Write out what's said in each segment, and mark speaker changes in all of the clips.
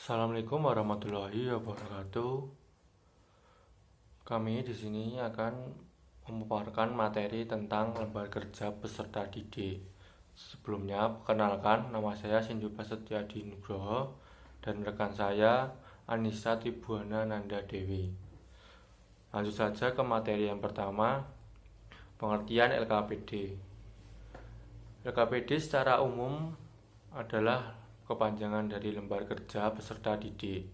Speaker 1: Assalamualaikum warahmatullahi wabarakatuh. Kami di sini akan memaparkan materi tentang lembar kerja peserta didik. Sebelumnya, perkenalkan, nama saya Sindu Prasetyadi Nugroho dan rekan saya Anissa Tibuana Nanda Dewi. Lanjut saja ke materi yang pertama, pengertian LKPD. LKPD secara umum adalah kepanjangan dari lembar kerja peserta didik,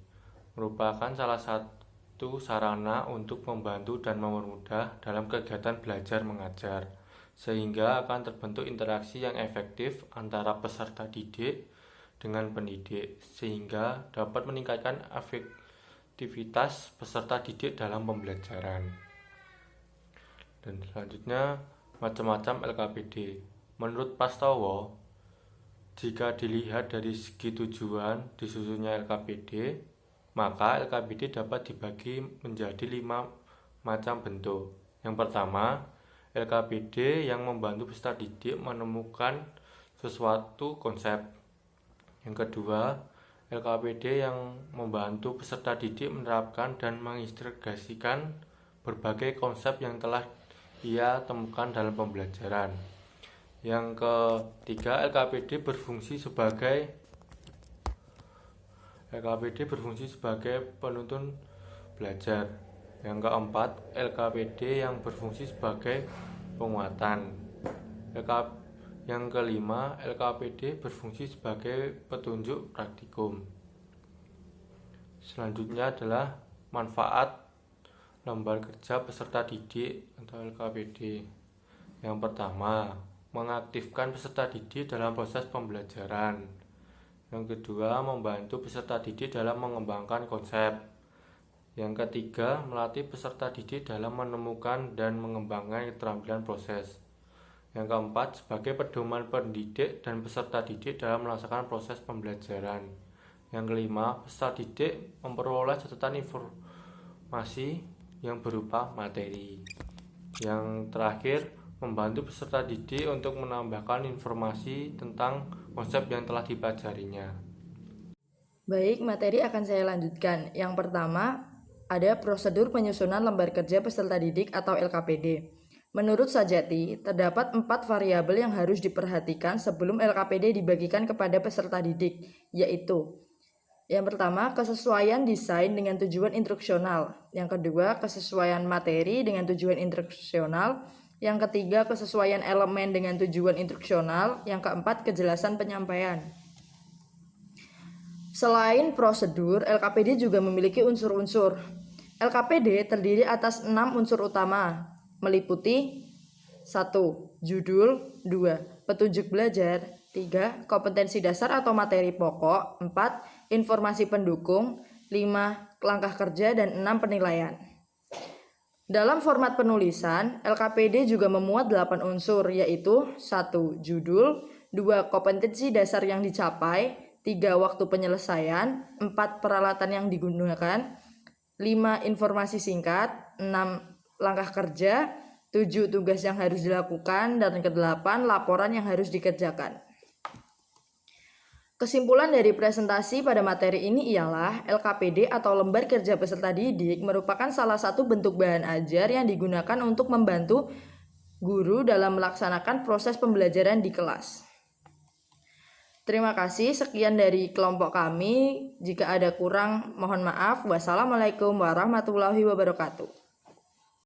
Speaker 1: merupakan salah satu sarana untuk membantu dan mempermudah dalam kegiatan belajar mengajar, sehingga akan terbentuk interaksi yang efektif antara peserta didik dengan pendidik, sehingga dapat meningkatkan efektivitas peserta didik dalam pembelajaran. Dan selanjutnya, macam-macam LKPD. Menurut Prastowo, jika dilihat dari segi tujuan disusunnya LKPD, maka LKPD dapat dibagi menjadi 5 macam bentuk. Yang pertama, LKPD yang membantu peserta didik menemukan sesuatu konsep. Yang kedua, LKPD yang membantu peserta didik menerapkan dan mengintegrasikan berbagai konsep yang telah ia temukan dalam pembelajaran. Yang ketiga, LKPD berfungsi sebagai penuntun belajar. Yang keempat, LKPD yang berfungsi sebagai penguatan. Yang kelima, LKPD berfungsi sebagai petunjuk praktikum. Selanjutnya adalah manfaat lembar kerja peserta didik atau LKPD. Yang pertama, mengaktifkan peserta didik dalam proses pembelajaran. Yang kedua, membantu peserta didik dalam mengembangkan konsep. Yang ketiga, melatih peserta didik dalam menemukan dan mengembangkan keterampilan proses. Yang keempat, sebagai pedoman pendidik dan peserta didik dalam melaksanakan proses pembelajaran. Yang kelima, peserta didik memperoleh catatan informasi yang berupa materi. Yang terakhir, membantu peserta didik untuk menambahkan informasi tentang konsep yang telah dipelajarinya.
Speaker 2: Baik, materi akan saya lanjutkan. Yang pertama, ada prosedur penyusunan lembar kerja peserta didik atau LKPD. Menurut Sajati, terdapat 4 variabel yang harus diperhatikan sebelum LKPD dibagikan kepada peserta didik, yaitu: yang pertama, kesesuaian desain dengan tujuan instruksional. Yang kedua, kesesuaian materi dengan tujuan instruksional. Yang ketiga, kesesuaian elemen dengan tujuan instruksional. Yang keempat, kejelasan penyampaian. Selain prosedur, LKPD juga memiliki unsur-unsur. LKPD terdiri atas 6 unsur utama, meliputi 1. Judul, 2. Petunjuk belajar, 3. Kompetensi dasar atau materi pokok, 4. Informasi pendukung, 5. Langkah kerja, dan 6. Penilaian. Dalam format penulisan, LKPD juga memuat 8 unsur, yaitu 1. Judul, 2. Kompetensi dasar yang dicapai, 3. Waktu penyelesaian, 4. Peralatan yang digunakan, 5. Informasi singkat, 6. Langkah kerja, 7. Tugas yang harus dilakukan, dan ke-8. Laporan yang harus dikerjakan. Kesimpulan dari presentasi pada materi ini ialah LKPD atau lembar kerja peserta didik merupakan salah satu bentuk bahan ajar yang digunakan untuk membantu guru dalam melaksanakan proses pembelajaran di kelas. Terima kasih, sekian dari kelompok kami. Jika ada kurang, mohon maaf. Wassalamualaikum warahmatullahi wabarakatuh.